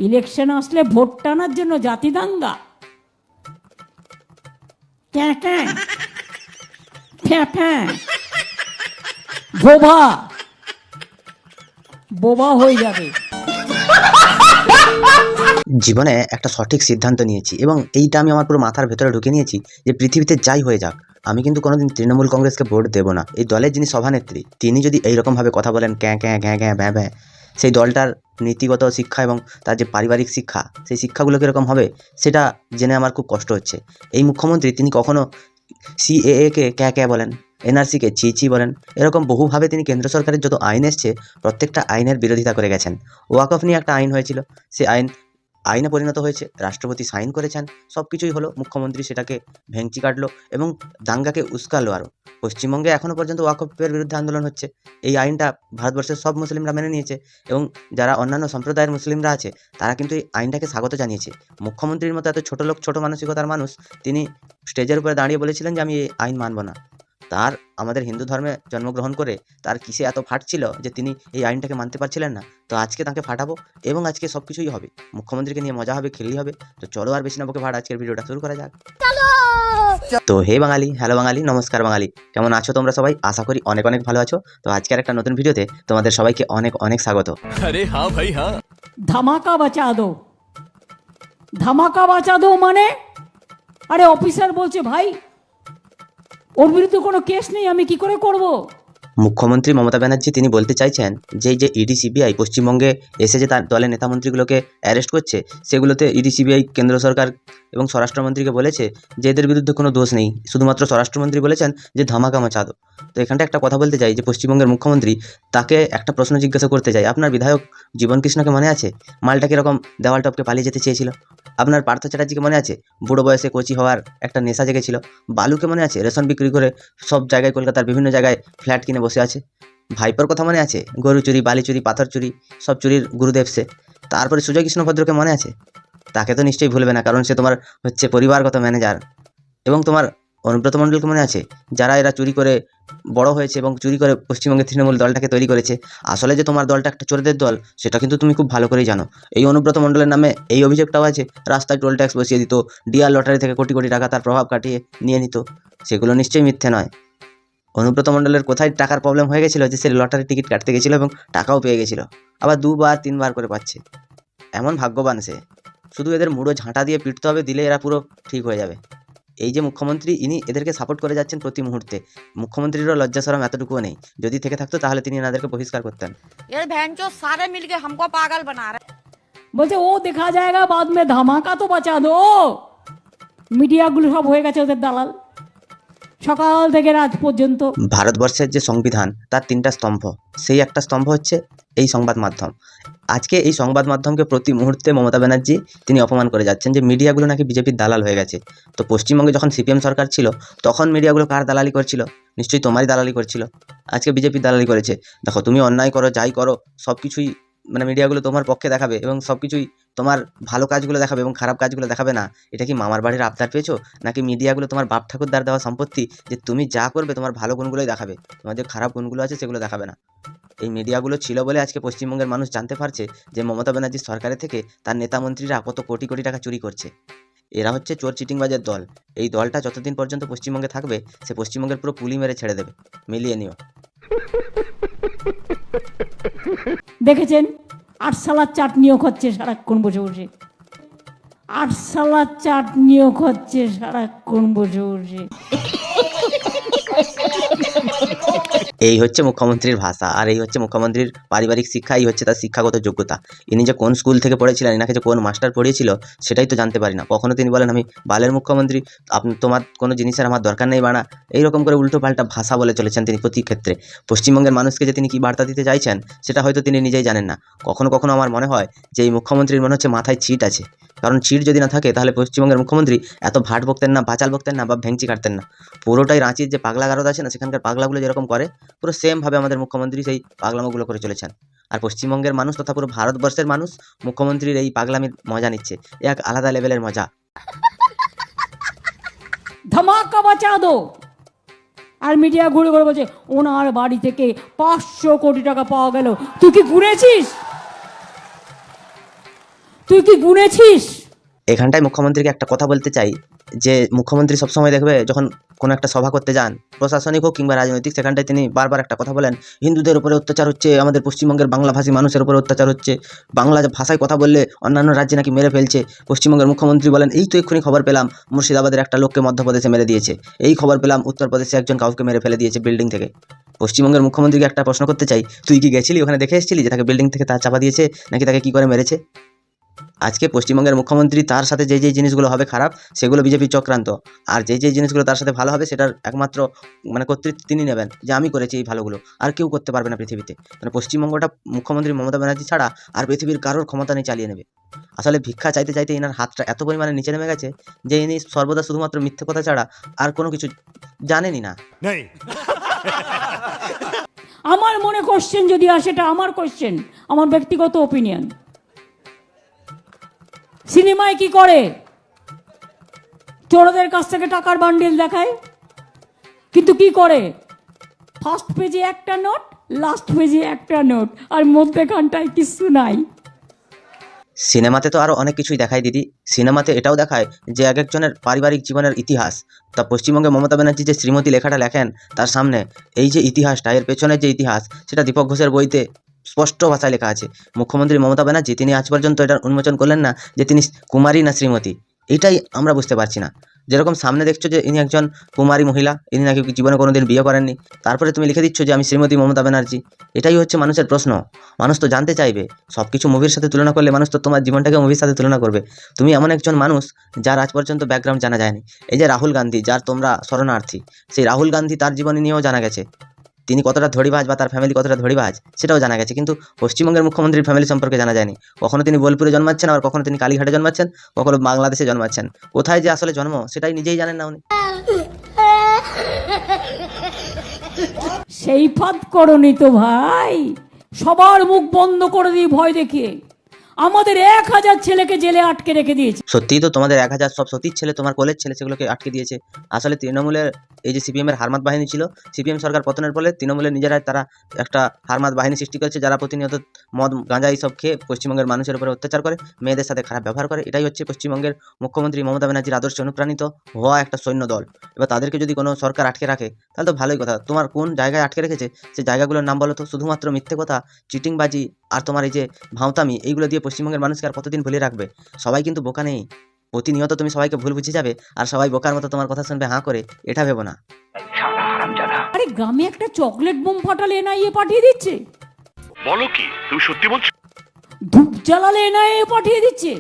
Election আসলে vote টানার জন্য জাতি দাঙ্গা, ক্যাঁ ক্যাঁ, ফ্যাঁ ফ্যাঁ, ভোভা বোবা হয়ে যাবে। জীবনে একটা সঠিক সিদ্ধান্ত নিয়েছি এবং এইটা আমি আমার পুরো মাথার ভেতরে ঢুকে নিয়েছি যে পৃথিবীতে যাই হয়ে যাক আমি কিন্তু কোনোদিন তৃণমূল কংগ্রেসকে ভোট দেবো না। এই দলের যিনি সভানেত্রী তিনি যদি এইরকমভাবে কথা বলেন ক্যাঁ ক্যাঁ ঘ্যাঁ ঘ্যাঁ ভ্যাঁ ভ্যাঁ, সেই দলটার নীতিগত শিক্ষা এবং তার যে পারিবারিক শিক্ষা সেই শিক্ষাগুলো কীরকম হবে সেটা জেনে আমার খুব কষ্ট হচ্ছে। এই মুখ্যমন্ত্রী তিনি কখনো সিএএকে ক্যাঁ ক্যাঁ বলেন, এনআরসিকে চি চি বলেন, এরকম বহুভাবে তিনি কেন্দ্র সরকারের যত আইন এসছে প্রত্যেকটা আইনের বিরোধিতা করে গেছেন। ওয়াকফ নিয়ে একটা আইন হয়েছিল, সেই আইনে পরিণত হয়েছে, রাষ্ট্রপতি সাইন করেছেন, সব কিছুই হলো, মুখ্যমন্ত্রী সেটাকে ভেঙচি কাটলো এবং দাঙ্গাকে উস্কালো। আরও পশ্চিমবঙ্গে এখনও পর্যন্ত ওয়াকফের বিরুদ্ধে আন্দোলন হচ্ছে। এই আইনটা ভারতবর্ষের সব মুসলিমরা মেনে নিয়েছে এবং যারা অন্যান্য সম্প্রদায়ের মুসলিমরা আছে তারা কিন্তু এই আইনটাকে স্বাগত জানিয়েছে। মুখ্যমন্ত্রীর মতো এত ছোটো লোক, ছোটো মানসিকতার মানুষ, তিনি স্টেজের উপরে দাঁড়িয়ে বলেছিলেন যে আমি এই আইন মানব না। তার আমাদের হিন্দু ধর্মে জন্মগ্রহণ করে তার কিসে এত ফাটছিল যে তিনি এই আইনটাকে মানতে পারছিলেন না। তো আজকে তাকে ফাটাবো এবং আজকে সব কিছুই হবে, মুখ্যমন্ত্রীকে নিয়ে মজা হবে, খেলই হবে। তো চলো আর বেশি না বকে ভাট, আজকের ভিডিওটা শুরু করা যাক। তো হে বাঙালি, হ্যালো বাঙালি, নমস্কার বাঙালি, কেমন আছো তোমরা সবাই? আশা করি অনেক অনেক ভালো আছো। তো আজকের একটা নতুন ভিডিওতে তোমাদের সবাইকে অনেক অনেক স্বাগত। अरे हाँ भाई हाँ। ধামাকা বাঁচা দো, ধামাকা বাঁচা দো মানে? আরে অফিসার বলছে ভাই ওর বিরুদ্ধে কোনো কেস নেই, আমি কি করে করব? মুখ্যমন্ত্রী মমতা ব্যানার্জি তিনি বলতে চাইছেন যে এই যে ইডি সিবিআই পশ্চিমবঙ্গে এসে যে তার দলের নেতামন্ত্রীগুলোকে অ্যারেস্ট করছে, সেগুলোতে ইডি সিবিআই কেন্দ্র সরকার এবং স্বরাষ্ট্রমন্ত্রীকে বলেছে যে এদের বিরুদ্ধে কোনো দোষ নেই, শুধুমাত্র স্বরাষ্ট্রমন্ত্রী বলেছেন যে ধামাকা মাচা দো। তো এখানটা একটা কথা বলতে চাই যে পশ্চিমবঙ্গের মুখ্যমন্ত্রী, তাকে একটা প্রশ্ন জিজ্ঞাসা করতে চাই, আপনার বিধায়ক জীবন কৃষ্ণকে মনে আছে? মালটা কীরকম দেওয়াল টপকে পালিয়ে যেতে চেয়েছিল। আপনার পার্থ চ্যাটার্জিকে মনে আছে? বুড়ো বয়সে কোচি হওয়ার একটা নেশা জেগেছিল। বালুকে মনে আছে? রেশন বিক্রি করে সব জায়গায়, কলকাতার বিভিন্ন জায়গায় ফ্ল্যাট কিনে বসে আছে। ভাইপোর কথা মনে আছে? গরু চুরি, বালি চুরি, পাথর চুরি, সব চুরির গুরুদেব সে। তারপরে সুজয় কৃষ্ণ ভদ্রকে মনে আছে? তাকে তো নিশ্চয়ই ভুলবে না, কারণ সে তোমার হচ্ছে পরিবারগত ম্যানেজার। এবং তোমার অনুব্রত মণ্ডলকে মনে আছে? যারা এরা চুরি করে বড় হয়েছে এবং চুরি করে পশ্চিমবঙ্গের তৃণমূল দলটাকে তৈরি করেছে। আসলে যে তোমার দলটা একটা চোরদের দল সেটা কিন্তু তুমি খুব ভালো করেই জানো। এই অনুব্রত মণ্ডলের নামে এই অভিযোগটাও আছে, রাস্তায় টোল ট্যাক্স বসিয়ে দিত, ডিআর লটারি থেকে কোটি কোটি টাকা তার প্রভাব কাটিয়ে নিয়ে নিত। সেগুলো নিশ্চয়ই মিথ্যে নয়। অনুব্রত মণ্ডলের কোথায় টাকার প্রবলেম হয়ে গেছিলো যে সে লটারি টিকিট কাটতে গেছিলো এবং টাকাও পেয়ে গেছিলো, আবার 2বার 3বার করে পাচ্ছে। এমন ভাগ্যবান সে। শুধু এদের মুড়ো ঝাঁটা দিয়ে পিটতে হবে, দিলে এরা পুরো ঠিক হয়ে যাবে। এই যে মুখ্যমন্ত্রী, ইনি এদেরকে সাপোর্ট করে যাচ্ছেন প্রতি মুহূর্তে। মুখ্যমন্ত্রীরও লজ্জা শরম এতটুকুও নেই, যদি থেকে থাকতো তাহলে তিনি এনাদেরকে বহিষ্কার করতেন। ये भैंचो सारे मिलके हमको पागल बना रहे। বলছে ও দেখা যায়গা বাদ মে, ধামাকা তো বাঁচা দো। মিডিয়াগুলো সব হয়ে গেছে ওদের দালাল, সকাল থেকে রাত পর্যন্ত। ভারতবর্ষের যে সংবিধান তার 3টা স্তম্ভ, সেই একটা স্তম্ভ হচ্ছে এই সংবাদ মাধ্যম। আজকে এই সংবাদ মাধ্যমকে প্রতি মুহূর্তে মমতা ব্যানার্জি তিনি অপমান করে যাচ্ছেন যে মিডিয়াগুলো নাকি বিজেপির দালাল হয়ে গেছে। তো পশ্চিমবঙ্গে যখন সিপিএম সরকার ছিল তখন মিডিয়াগুলো কার দালালি করছিল? নিশ্চয়ই তোমারই দালালি করছিল। আজকে বিজেপির দালালি করেছে। দেখো, তুমি অন্যায় করো, যাই করো, সব কিছুই মানে মিডিয়াগুলো তোমার পক্ষে দেখাবে এবং সব কিছুই তোমার ভালো কাজগুলো দেখাবে এবং খারাপ কাজগুলো দেখাবে না। এটা কি মামার বাড়ির আবদার পেয়েছো? নাকি মিডিয়াগুলো তোমার বাপ ঠাকুরদার দেওয়া সম্পত্তি যে তুমি যা করবে তোমার ভালো গুণগুলোই দেখাবে, তোমার যে খারাপ গুণগুলো আছে সেগুলো দেখাবে না? এই মিডিয়াগুলো ছিল বলে আজকে পশ্চিমবঙ্গের মানুষ জানতে পারছে যে মমতা ব্যানার্জির সরকারের থেকে তার নেতা মন্ত্রীরা কত কোটি কোটি টাকা চুরি করছে। এরা হচ্ছে চোর চিটিংবাজের দল। এই দলটা যতদিন পর্যন্ত পশ্চিমবঙ্গে থাকবে সে পশ্চিমবঙ্গের পুরো পুলি মেরে ছেড়ে দেবে, মিলিয়ে নিও। দেখেছেন আটসালার চাটনিও খাচ্ছে সারাক্ষণ বসে বসে, আটসালার চাটনিও খাচ্ছে সারাক্ষণ বসে বসে। এই হচ্ছে মুখ্যমন্ত্রীর ভাষা, আর এই হচ্ছে মুখ্যমন্ত্রীর পারিবারিক শিক্ষা, এই হচ্ছে তার শিক্ষাগত যোগ্যতা। ইনি যে কোন স্কুল থেকে পড়েছিলেন, এনাকে যে কোন মাস্টার পড়িয়েছিল সেটাই তো জানতে পারি না। কখনো তিনি বলেন আমি বালের মুখ্যমন্ত্রী, তোমার কোনো জিনিসের আমার দরকার নেই বানা, এইরকম করে উল্টো পাল্টা ভাষা বলে চলেছেন তিনি প্রতি ক্ষেত্রে। পশ্চিমবঙ্গের মানুষকে যে তিনি কী বার্তা দিতে চাইছেন সেটা হয়তো তিনি নিজেই জানেন না। কখনো কখনো আমার মনে হয় যে এই মুখ্যমন্ত্রীর মনে হচ্ছে মাথায় ছিট আছে, কারণ ছিট যদি না থাকে তাহলে পশ্চিমবঙ্গের মুখ্যমন্ত্রী এত ভাট বকতেন না, বাচাল বকতেন না বা ভেঙচি কাটতেন না। পুরোটাই রাঁচির যে পাগলা গারদ আছে না, সেখানকার পাগলাগুলো যেরকম করে পুরো সেমভাবে আমাদের মুখ্যমন্ত্রী সেই পাগলামোগুলো করে চলেছেন। আর পশ্চিমবঙ্গের মানুষ তথা পুরো ভারতবর্ষের মানুষ মুখ্যমন্ত্রীর এই পাগলামির মজা নিচ্ছে, এক আলাদা লেভেলের মজা। ধামাকা বাঁচা দো। আর মিডিয়া ঘুরে ঘুরে বলছে ওনার বাড়ি থেকে 500 কোটি টাকা পাওয়া গেল। তুই কি ঘুরেছিস? তুই কি গুনেছিস? এখানটায় মুখ্যমন্ত্রীকে একটা কথা বলতে চাই, যে মুখ্যমন্ত্রী সবসময় দেখবে যখন কোনো একটা সভা করতে যান, প্রশাসনিক হোক কিংবা রাজনৈতিক, সেখানটায় তিনি বারবার একটা কথা বলেন, হিন্দুদের উপরে অত্যাচার হচ্ছে, আমাদের পশ্চিমবঙ্গের বাংলাভাষী মানুষের উপরে অত্যাচার হচ্ছে, বাংলা ভাষায় কথা বললে অন্যান্য রাজ্যে নাকি মেরে ফেলছে। পশ্চিমবঙ্গের মুখ্যমন্ত্রী বলেন, এই তো এক্ষুনি খবর পেলাম মুর্শিদাবাদের একটা লোককে মধ্যপ্রদেশে মেরে দিয়েছে, এই খবর পেলাম উত্তরপ্রদেশে একজন কাউকে মেরে ফেলে দিয়েছে বিল্ডিং থেকে। পশ্চিমবঙ্গের মুখ্যমন্ত্রীকে একটা প্রশ্ন করতে চাই, তুই কি গেছিলি ওখানে, দেখে এসেছিলি যে তাকে বিল্ডিং থেকে তার চাপা দিয়েছে নাকি তাকে কি করে মেরেছে? আজকে পশ্চিমবঙ্গের মুখ্যমন্ত্রী, তার সাথে যে জিনিসগুলো হবে খারাপ সেগুলো বিজেপি চক্রান্ত, আর যে জিনিসগুলো তার সাথে ভালো হবে সেটার একমাত্র কর্তৃত্ব তিনি নেবেন, যে আমি করেছি এই ভালোগুলো, আর কেউ করতে পারবে না পৃথিবীতে। পশ্চিমবঙ্গটা মুখ্যমন্ত্রী মমতা ব্যানার্জি ছাড়া আর পৃথিবীর কারোর ক্ষমতা নেই চালিয়ে নেবে। আসলে ভিক্ষা চাইতে চাইতে এনার হাতটা এত পরিমাণে নিচে নেমে গেছে যে ইনি সর্বদা শুধুমাত্র মিথ্যে কথা ছাড়া আর কোনো কিছু জানেনই না। আমার মনে কোশ্চেন যদি আসে, এটা আমার কোশ্চেন, আমার ব্যক্তিগত ওপিনিয়ন। সিনেমায় কি করে? চোরদের কাছ থেকে টাকার বান্ডিল দেখায়, কিন্তু কি করে? ফার্স্ট পেজে একটা নোট, লাস্ট পেজে একটা নোট, আর মধ্যখানটায় কিছু নাই। সিনেমাতে তো আরও অনেক কিছুই দেখায় দিদি। সিনেমাতে এটাও দেখায় যে এক একজনের পারিবারিক জীবনের ইতিহাস। তা পশ্চিমবঙ্গে মমতা ব্যানার্জি যে শ্রীমতী লেখাটা লেখেন, তার সামনে এই যে ইতিহাসটা, এর পেছনের যে ইতিহাস, সেটা দীপক ঘোষের বইতে স্পষ্ট ভাষায় লেখা আছে। মুখ্যমন্ত্রী মমতা ব্যানার্জি তিনি আজ পর্যন্ত এটার উন্মোচন করলেন না যে তিনি কুমারী না শ্রীমতী, এটাই আমরা বুঝতে পারছি না। যেরকম সামনে দেখছো যে ইনি একজন কুমারী মহিলা, ইনি নাকি জীবনে কোনোদিন বিয়ে করেননি, তারপরে তুমি লিখে দিচ্ছ যে আমি শ্রীমতী মমতা ব্যানার্জি। এটাই হচ্ছে মানুষের প্রশ্ন। মানুষ তো জানতে চাইবে, সব কিছু মুভির সাথে তুলনা করলে মানুষ তো তোমার জীবনটাকে মুভির সাথে তুলনা করবে। তুমি এমন একজন মানুষ যার আজ পর্যন্ত ব্যাকগ্রাউন্ড জানা যায়নি। এই যে রাহুল গান্ধী, যার তোমরা শরণার্থী, সেই রাহুল গান্ধী তার জীবনী নিয়েও জানা গেছে, তিনি কতটা ধড়িবাজ বা তার ফ্যামিলি কতটা ধড়িবাজ সেটাও জানা গেছে, কিন্তু পশ্চিমবঙ্গের মুখ্যমন্ত্রীর ফ্যামিলি সম্পর্কে জানা যায়নি। কখনো তিনি বোলপুরে জন্মাচ্ছেন, আবার কখনো তিনি কালীঘাটে জন্মাচ্ছেন, কখনো বাংলাদেশে জন্মাচ্ছেন। কোথায় যে আসলে জন্ম সেটাই নিজেই জানেন না উনি। সেই ফাঁদ করনি তো ভাই, সবার মুখ বন্ধ করে দিয়ে ভয় দেখিয়ে আমাদের 1000 ছেলেকে জেলে আটকে রেখে দিয়েছে। সত্যিই তো তোমাদের 1000 সব সতীর ছেলে, তোমার কোলের ছেলে, সেগুলোকে আটকে দিয়েছে। আসলে তৃণমূলের এই যে সিপিএমের হারমাত বাহিনী ছিল, সিপিএম সরকার পতনের ফলে তৃণমূলের নিজেরাই তারা একটা হারমাত বাহিনী সৃষ্টি করেছে, যারা প্রতিনিয়ত মদ গাঁজা এইসব খেয়ে পশ্চিমবঙ্গের মানুষের উপরে অত্যাচার করে, মেয়েদের সাথে খারাপ ব্যবহার করে। এটাই হচ্ছে পশ্চিমবঙ্গের মুখ্যমন্ত্রী মমতা ব্যানার্জির আদর্শে অনুপ্রাণিত হওয়া একটা সৈন্য দল। এবার তাদেরকে যদি কোনো সরকার আটকে রাখে তাহলে তো ভালোই কথা। তোমার কোন জায়গায় আটকে রেখেছে সেই জায়গাগুলোর নাম বলো তো? শুধুমাত্র মিথ্যে কথা, চিটিংবাজি আর তোমার এই যে ভাঁওতামি, এইগুলো দিয়ে পশ্চিমবঙ্গের মানুষকে আর কতদিন ভুলে রাখবে? সবাই কিন্তু বোকা নেই, প্রতিনিয়ত তুমি সবাইকে ভুল বুঝে যাবে আর সবাই বোকার মতো তোমার কথা শুনবে হাঁ করে, এটা ভেবো না। আরে গ্রামে একটা চকলেট বোম ফাটালে এনআইএ পাঠিয়ে দিচ্ছে, বলো কি তুমি সত্যি বলছো? ধূপ জ্বালালে এনআইএ পাঠিয়ে দিচ্ছে।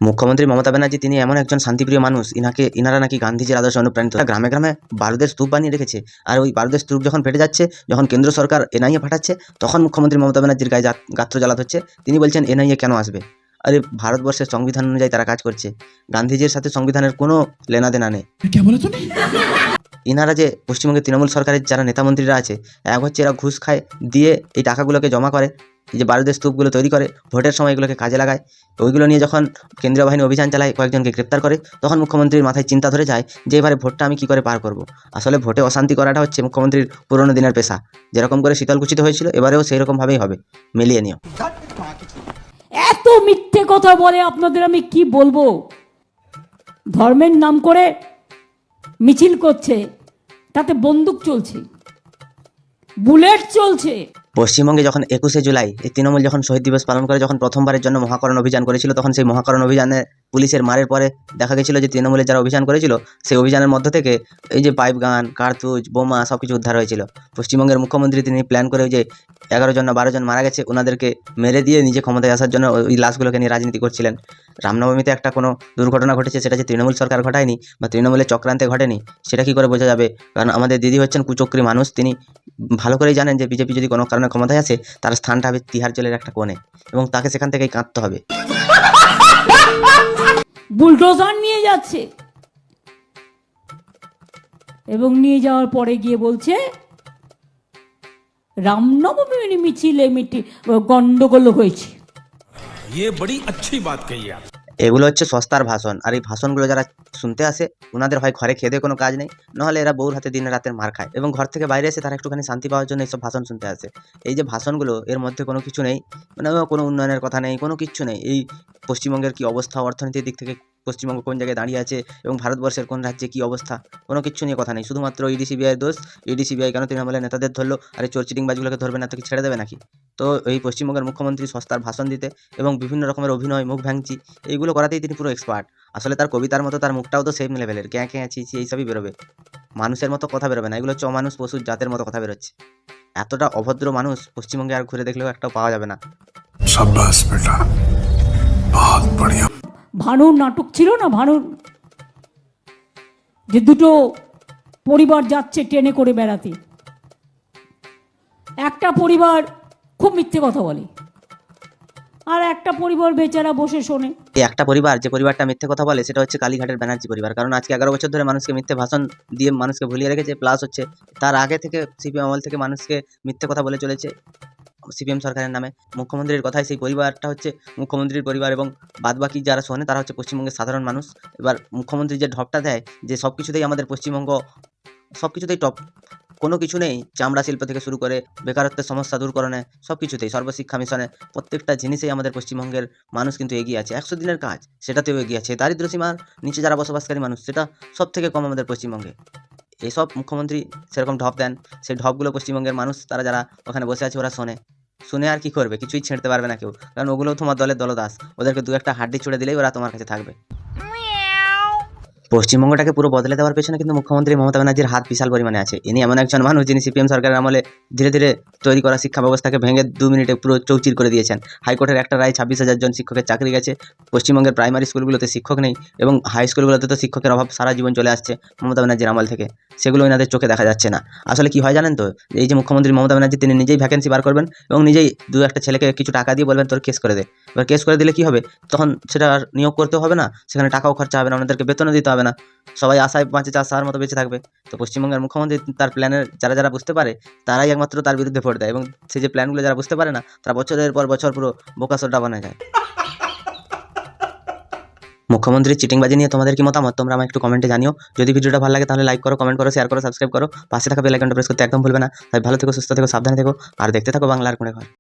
মুখ্যমন্ত্রী মমতা ব্যানার্জি তিনি এমন একজন শান্তিপ্রিয় মানুষ, ইনারা নাকি গান্ধীজির আদর্শে অনুপ্রাণিত। গ্রামে গ্রামে বারুদের স্তূপ বানিয়ে রেখেছে, আর ওই বারুদের স্তূপ যখন ফেটে যাচ্ছে, যখন কেন্দ্র সরকার এনআইএ পাঠাচ্ছে, তখন মুখ্যমন্ত্রী মমতা ব্যানার্জির গায়ে গাত্র জ্বালাত হচ্ছে। তিনি বলছেন এনআইএ কেন আসবে? আরে ভারতবর্ষের সংবিধান অনুযায়ী তারা কাজ করছে, গান্ধীজির সাথে সংবিধানের কোনো লেনাদেনা নেই। ইনারা যে পশ্চিমবঙ্গের তৃণমূল সরকারের যারা নেতামন্ত্রীরা আছে, এক হচ্ছে এরা ঘুষ খায়, দিয়ে এই টাকাগুলোকে জমা করে, এই যে বারুদের স্তূপগুলো তৈরি করে, ভোটের সময় এগুলোকে কাজে লাগায়। ওইগুলো নিয়ে যখন কেন্দ্রীয় বাহিনী অভিযান চালায়, কয়েকজনকে গ্রেপ্তার করে, তখন মুখ্যমন্ত্রীর মাথায় চিন্তা ধরে যায় যে এবারে ভোটটা আমি কী করে পার করব। আসলে ভোটে অশান্তি করাটা হচ্ছে মুখ্যমন্ত্রীর পুরনো দিনের পেশা। যেরকম করে শীতলকুচিতে হয়েছিল, এবারেও সেই রকমভাবেই হবে, মিলিয়ে নিও। এত মিথ্যে কথা বলে আপনাদের আমি কি বলবো। ধর্মের নাম করে মিছিল করছে, তাতে বন্দুক চলছে, বুলেট চলছে। পশ্চিমবঙ্গে যখন 21শে জুলাই এই তৃণমূল যখন শহীদ দিবস পালন করে, যখন প্রথমবারের জন্য মহাকরণ অভিযান করেছিল, তখন সেই মহাকরণ অভিযানে পুলিশের মারের পরে দেখা গেছিল যে তৃণমূলের যারা অভিযান করেছিল, সেই অভিযানের মধ্য থেকে এই যে পাইপ গান, কার্তুজ, বোমা সব কিছু উদ্ধার হয়েছিল। পশ্চিমবঙ্গের মুখ্যমন্ত্রী তিনি প্ল্যান করে ওই যে 11 জন না 12 জন মারা গেছে, ওনাদেরকে মেরে দিয়ে নিজে ক্ষমতায় আসার জন্য ওই লাশগুলোকে নিয়ে রাজনীতি করছিলেন। রামনবমীতে একটা কোনো দুর্ঘটনা ঘটেছে, সেটা যে তৃণমূল সরকার ঘটায়নি বা তৃণমূলের চক্রান্তে ঘটেনি, সেটা কী করে বোঝা যাবে? কারণ আমাদের দিদি হচ্ছেন কুচক্রী মানুষ, তিনি ভালো করেই জানেন যে বিজেপি যদি কোনো কারণে ক্ষমতায় আসে, তার স্থানটা হবে তিহার জেলের একটা কোণে, এবং তাকে সেখান থেকেই কাঁদতে হবে। বুলডোজার নিয়ে যাচ্ছে, এবং নিয়ে যাওয়ার পরে গিয়ে বলছে রামনবমী মিছিলে গন্ডগোল হয়েছে। ये बड़ी अच्छी बात कही आप। এগুলো হচ্ছে সস্তার ভাষণ, আর এই ভাষণগুলো যারা শুনতে আসে ওনাদের হয় ঘরে খেয়ে দেয়ে কোনো কাজ নেই, নাহলে এরা বউর হাতে দিনে রাতের মার খায় এবং ঘর থেকে বাইরে এসে তারা একটুখানি শান্তি পাওয়ার জন্য এইসব ভাষণ শুনতে আসে। এই যে ভাষণগুলো, এর মধ্যে কোনো কিছু নেই, মানে কোনো উন্নয়নের কথা নেই, কোনো কিচ্ছু নেই। এই পশ্চিমবঙ্গের কী অবস্থা, অর্থনীতির দিক থেকে পশ্চিমবঙ্গ কোন জায়গায় দাঁড়িয়ে আছে এবং ভারতবর্ষের কোন রাজ্যে কী অবস্থা, কোনো কিচ্ছু নিয়ে কথা নেই। শুধুমাত্র ইডি সিবিআই দোষ, ইডি সিবিআই কেন তৃণমূলের নেতাদের ধরলো, আর এই চোর চিটিংবাজগুলোকে ধরবে না তো কি ছেড়ে দেবে নাকি? তো এই পশ্চিমবঙ্গের মুখ্যমন্ত্রী সস্তার ভাষণ দিতে এবং বিভিন্ন রকমের অভিনয়, মুখ ভ্যাংচি, এইগুলো করাতেই তিনি পুরো এক্সপার্ট। আসলে তার কবিতার মতো তার মুখটাও তো সেম লেভেলের, ক্যাঁ ক্যাঁ ছি ছি এইসবই বেরোবে, মানুষের মতো কথা বেরোবে না। এগুলো হচ্ছে অমানুষ পশুর জাতের মতো কথা বেরোচ্ছে। এতটা অভদ্র মানুষ পশ্চিমবঙ্গে আর ঘুরে দেখলেও একটাও পাওয়া যাবে না। शाबाश बेटा, बहुत बढ़िया। ভানুর নাটক ছিল না, ভানুর যে দুটো পরিবার যাচ্ছে ট্রেনে করে বেড়াতে, একটা পরিবার খুব মিথ্যে কথা বলে আর একটা পরিবার বেচারা বসে শোনে। এই একটা পরিবার, যে পরিবারটা মিথ্যে কথা বলে, সেটা হচ্ছে কালীঘাটের ব্যানার্জি পরিবার। কারণ আজকে 11 বছর ধরে মানুষকে মিথ্যে ভাষণ দিয়ে মানুষকে ভুলিয়ে রেখেছে, প্লাস হচ্ছে তার আগে থেকে সিপিএম আমল থেকে মানুষকে মিথ্যে কথা বলে চলেছে সিপিএম সরকারের নামে। মুখ্যমন্ত্রীর কথায় সেই পরিবারটা হচ্ছে মুখ্যমন্ত্রীর পরিবার, এবং বাদবাকি যারা শোনে তারা হচ্ছে পশ্চিমবঙ্গের সাধারণ মানুষ। এবার মুখ্যমন্ত্রী যে ঢপটা দেয় যে সব কিছুতেই আমাদের পশ্চিমবঙ্গ সব কিছুতেই টপ, কোনো কিছু নেই, চামড়া শিল্প থেকে শুরু করে বেকারত্বের সমস্যা দূরকরণে সব কিছুতেই, সর্বশিক্ষা মিশনে প্রত্যেকটা জিনিসেই আমাদের পশ্চিমবঙ্গের মানুষ কিন্তু এগিয়ে আছে। 100 দিনের কাজ সেটাতেও এগিয়ে আছে। দারিদ্র সীমার নিচে যারা বসবাসকারী মানুষ, সেটা সব থেকে কম আমাদের পশ্চিমবঙ্গে। এসব মুখ্যমন্ত্রী সেরকম ঢপ দেন, সেই ঢপগুলো পশ্চিমবঙ্গের মানুষ তারা যারা ওখানে বসে আছে ওরা শুনে আর কি করবে, কিছুই ছেড়তে পারবে না কেউ, কারণ ওগুলোও তোমার দলের দলদাস। ওদেরকে দু একটা হাড্ডি ছুড়ে দিলেই ওরা তোমার কাছে থাকবে। পশ্চিমবঙ্গটাকে পুরো বদলে দেওয়ার পেছনে কিন্তু মুখ্যমন্ত্রী মমতা ব্যানার্জির হাত বিশাল পরিমাণে আছে। ইনি এমন একজন মানুষ যিনি সিপিএম সরকারের আমলে ধীরে ধীরে তৈরি করা শিক্ষা ব্যবস্থাকে ভেঙে 2 মিনিটে পুরো চৌচির করে দিয়েছেন। হাইকোর্টের একটা রায় 26,000 জন শিক্ষকের চাকরি গেছে। পশ্চিমবঙ্গের প্রাইমারি স্কুলগুলোতে শিক্ষক নেই এবং হাই স্কুলগুলোতে তো শিক্ষকের অভাব সারা জীবন চলে আসছে মমতা ব্যানার্জির আমল থেকে, সেগুলো এনাদের চোখে দেখা যাচ্ছে না। আসলে কি হয় জানেন তো, এই যে মুখ্যমন্ত্রী মমতা ব্যানার্জি, তিনি নিজেই ভ্যাকেন্সি বার করবেন এবং নিজেই দু একটা ছেলেকে কিছু টাকা দিয়ে বলবেন তোর কেস করে দে। এবার কেস করে দিলে কি হবে, তখন সেটা আর নিয়োগ করতেও হবে না, সেখানে টাকাও খরচা হবে না, ওনাদেরকে বেতনও দিতে হবে না, সবাই আশায় বাঁচে চাষার মতো বেঁচে থাকবে। তো পশ্চিমবঙ্গের মুখ্যমন্ত্রী তার প্ল্যানের যারা যারা বুঝতে পারে তারাই একমাত্র তার বিরুদ্ধে ভোট দেয়, এবং সেই যে প্ল্যানগুলো যারা বুঝতে পারে না তারা বছরের পর বছর পুরো বোকাসোডা বানায় যায়। মুখ্যমন্ত্রীর চিটিংবাজি নিয়ে তোমাদের কি মতামত তোমরা আমাকে একটু কমেন্টে জানিও। যদি ভিডিওটা ভালো লাগে তাহলে লাইক করো, কমেন্ট করো, শেয়ার করো, সাবস্ক্রাইব করো, পাশে থাকা বেল আইকনটা প্রেস করতে একদম ভুলবে না। তাই ভালো থেকো, সুস্থ থেকো, সাবধানে থেকো, আর দেখতে থাকো বাংলার কোণে ঘর।